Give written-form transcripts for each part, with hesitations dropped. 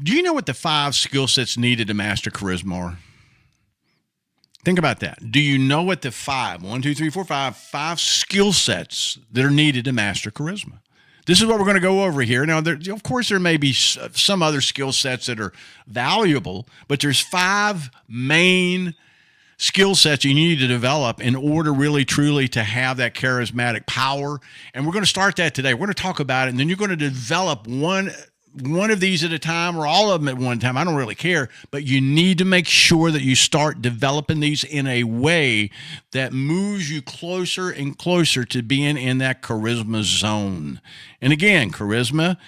Do you know what the 5 skill sets needed to master charisma are? Think about that. Do you know what the 5 skill sets that are needed to master charisma? This is what we're going to go over here. Now, of course, there may be some other skill sets that are valuable, but there's 5 main skill sets you need to develop in order really truly to have that charismatic power. And we're going to start that today. We're going to talk about it, and then you're going to develop one of these at a time or all of them at one time. I don't really care, but you need to make sure that you start developing these in a way that moves you closer and closer to being in that charisma zone. And again, charisma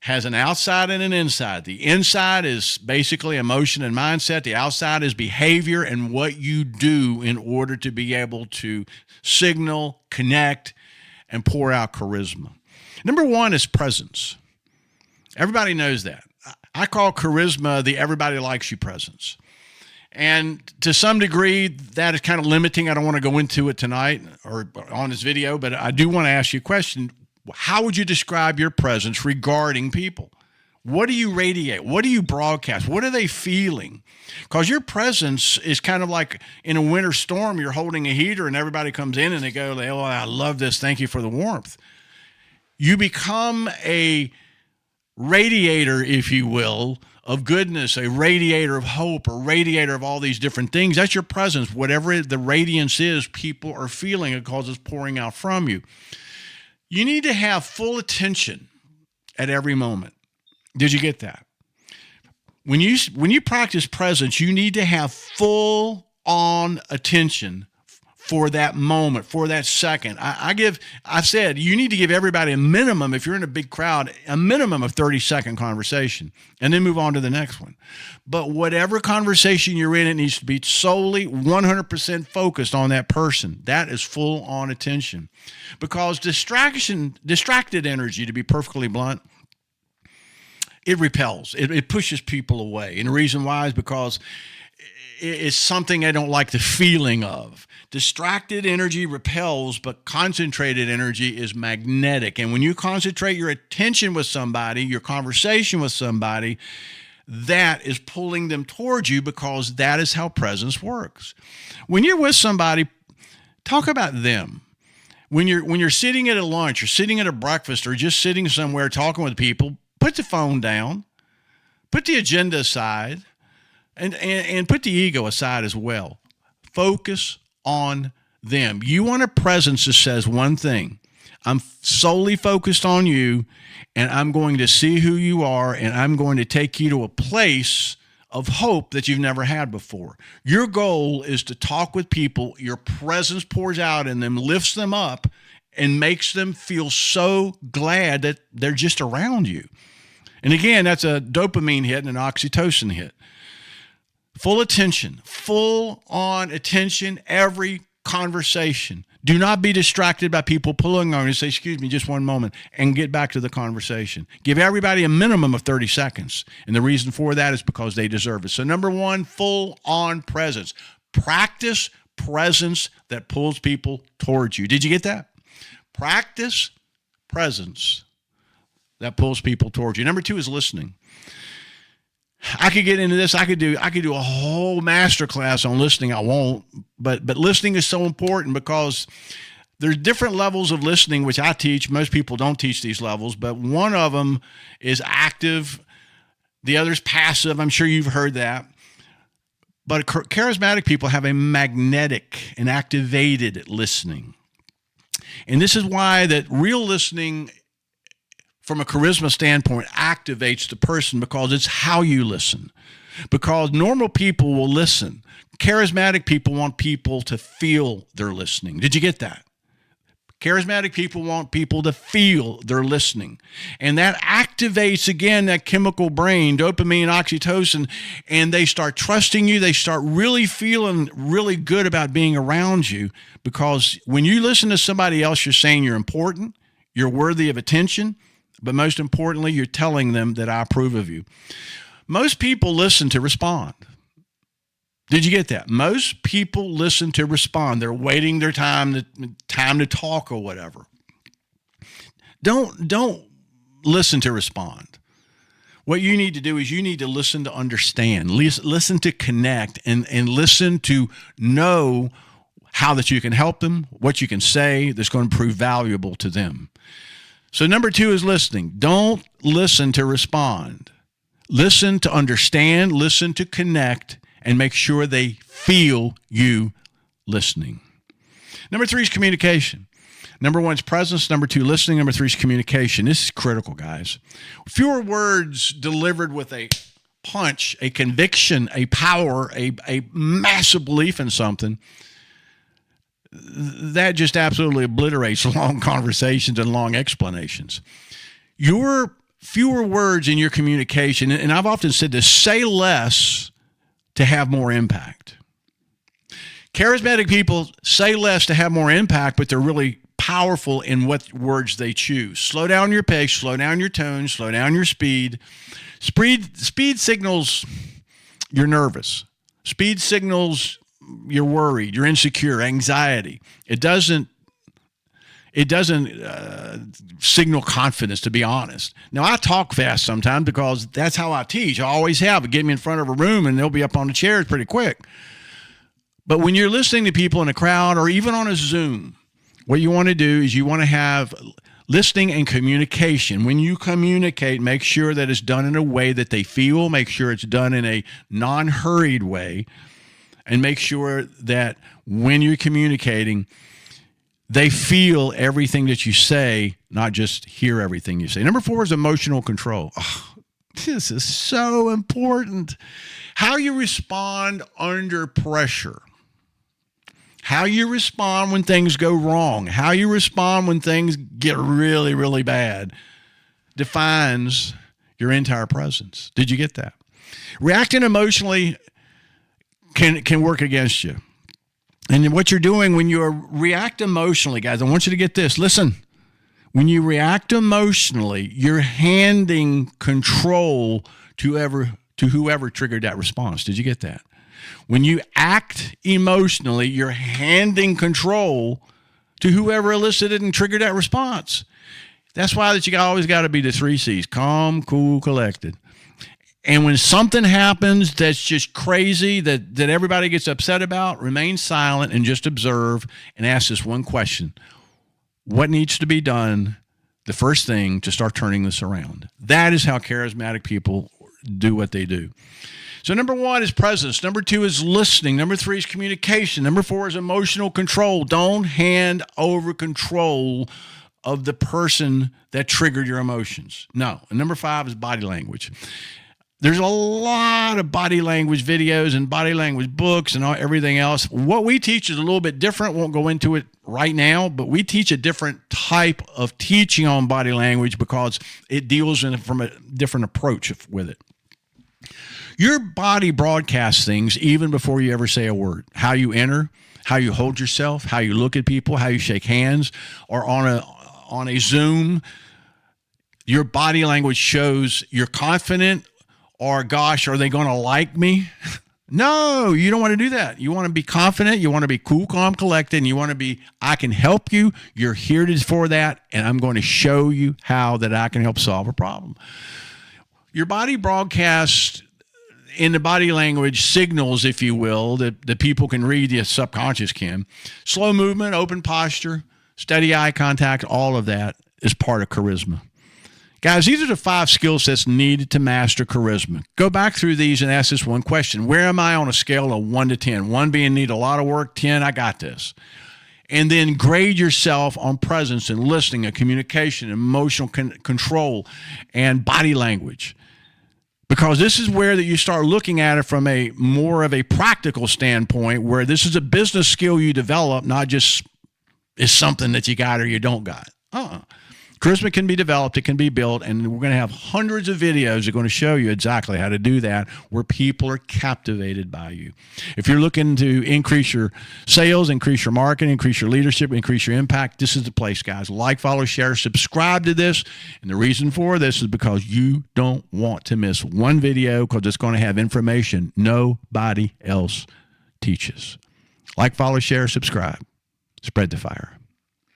has an outside and an inside. The inside is basically emotion and mindset. The outside is behavior and what you do in order to be able to signal, connect, and pour out charisma. Number 1 is presence. Everybody knows that. I call charisma the everybody likes you presence. And to some degree, that is kind of limiting. I don't want to go into it tonight or on this video, but I do want to ask you a question. How would you describe your presence regarding people? What do you radiate? What do you broadcast? What are they feeling? Because your presence is kind of like in a winter storm, you're holding a heater and everybody comes in and they go, oh, I love this. Thank you for the warmth. You become a radiator, if you will, of goodness, a radiator of hope, a radiator of all these different things. That's your presence. Whatever the radiance is, people are feeling it because it's pouring out from you. You need to have full attention at every moment. Did you get that? When you practice presence, you need to have full on attention for that moment, for that second. I said you need to give everybody a minimum, if you're in a big crowd, a minimum of 30-second conversation, and then move on to the next one. But whatever conversation you're in, it needs to be solely 100% focused on that person. That is full on attention. Because distracted energy, to be perfectly blunt, it repels. It pushes people away. And the reason why is because it's something I don't like the feeling of. Distracted energy repels, but concentrated energy is magnetic. And when you concentrate your attention with somebody, your conversation with somebody, that is pulling them towards you because that is how presence works. When you're with somebody, talk about them. When you're sitting at a lunch or sitting at a breakfast or just sitting somewhere talking with people, put the phone down, put the agenda aside, and put the ego aside as well. Focus on them. You want a presence that says one thing: I'm solely focused on you, and I'm going to see who you are, and I'm going to take you to a place of hope that you've never had before. Your goal is to talk with people. Your presence pours out in them, lifts them up, and makes them feel so glad that they're just around you. And again, that's a dopamine hit and an oxytocin hit. Full attention, full on attention, every conversation. Do not be distracted by people pulling on you and say, excuse me, just one moment, and get back to the conversation. Give everybody a minimum of 30 seconds. And the reason for that is because they deserve it. So number 1, full on presence. Practice presence that pulls people towards you. Did you get that? Practice presence that pulls people towards you. Number 2 is listening. I could get into this. I could do a whole masterclass on listening. I won't, but listening is so important because there's different levels of listening, which I teach. Most people don't teach these levels, but one of them is active. The other is passive. I'm sure you've heard that. But charismatic people have a magnetic and activated listening. And this is why that real listening from a charisma standpoint activates the person, because it's how you listen. Because normal people will listen. Charismatic people want people to feel they're listening. Did you get that? Charismatic people want people to feel they're listening. And that activates, again, that chemical brain, dopamine, oxytocin, and they start trusting you. They start really feeling really good about being around you, because when you listen to somebody else, you're saying you're important, you're worthy of attention, but most importantly, you're telling them that I approve of you. Most people listen to respond. Did you get that? Most people listen to respond. They're waiting their time to talk or whatever. Don't listen to respond. What you need to do is you need to listen to understand, listen to connect, and listen to know how that you can help them, what you can say that's going to prove valuable to them. So number 2 is listening. Don't listen to respond. Listen to understand, listen to connect, and make sure they feel you listening. Number 3 is communication. Number 1 is presence. Number 2, listening. Number 3 is communication. This is critical, guys. Fewer words delivered with a punch, a conviction, a power, a massive belief in something, that just absolutely obliterates long conversations and long explanations. Your fewer words in your communication, and I've often said this, say less to have more impact. Charismatic people say less to have more impact, but they're really powerful in what words they choose. Slow down your pace, slow down your tone, slow down your speed. Speed signals you're nervous. Speed signals you're worried, you're insecure, anxiety. It doesn't signal confidence, to be honest. Now, I talk fast sometimes because that's how I teach. I always have. Get me in front of a room and they'll be up on the chairs pretty quick. But when you're listening to people in a crowd or even on a Zoom, what you want to do is you want to have listening and communication. When you communicate, make sure that it's done in a way that they feel, make sure it's done in a non-hurried way, and make sure that when you're communicating, they feel everything that you say, not just hear everything you say. Number 4 is emotional control. Oh, this is so important. How you respond under pressure. How you respond when things go wrong. How you respond when things get really, really bad defines your entire presence. Did you get that? Reacting emotionally can work against you. And what you're doing when you react emotionally, guys, I want you to get this. Listen, when you react emotionally, you're handing control to whoever triggered that response. Did you get that? When you act emotionally, you're handing control to whoever elicited and triggered that response. That's why that you always got to be the 3 C's: calm, cool, collected. And when something happens that's just crazy, that everybody gets upset about, remain silent and just observe and ask this one question: what needs to be done, the first thing, to start turning this around? That is how charismatic people do what they do. So number 1 is presence. Number 2 is listening. Number 3 is communication. Number 4 is emotional control. Don't hand over control of the person that triggered your emotions. No. And number 5 is body language. There's a lot of body language videos and body language books and everything else. What we teach is a little bit different. Won't go into it right now, but we teach a different type of teaching on body language because it deals from a different approach with it. Your body broadcasts things even before you ever say a word. How you enter, how you hold yourself, how you look at people, how you shake hands, or on a Zoom, your body language shows you're confident, or gosh, are they going to like me? No, you don't want to do that. You want to be confident. You want to be cool, calm, collected. And you want to be, I can help you. You're here for that. And I'm going to show you how that I can help solve a problem. Your body broadcasts in the body language signals, if you will, that people can read, the subconscious can. Slow movement, open posture, steady eye contact, all of that is part of charisma. Guys, these are the 5 skill sets needed to master charisma. Go back through these and ask this one question: where am I on a scale of 1 to 10? 1 being need a lot of work, 10, I got this. And then grade yourself on presence and listening and communication, emotional control, and body language. Because this is where that you start looking at it from a more of a practical standpoint, where this is a business skill you develop, not just is something that you got or you don't got. Charisma can be developed, it can be built, and we're going to have hundreds of videos that are going to show you exactly how to do that, where people are captivated by you. If you're looking to increase your sales, increase your marketing, increase your leadership, increase your impact, this is the place, guys. Like, follow, share, subscribe to this. And the reason for this is because you don't want to miss one video, because it's going to have information nobody else teaches. Like, follow, share, subscribe. Spread the fire.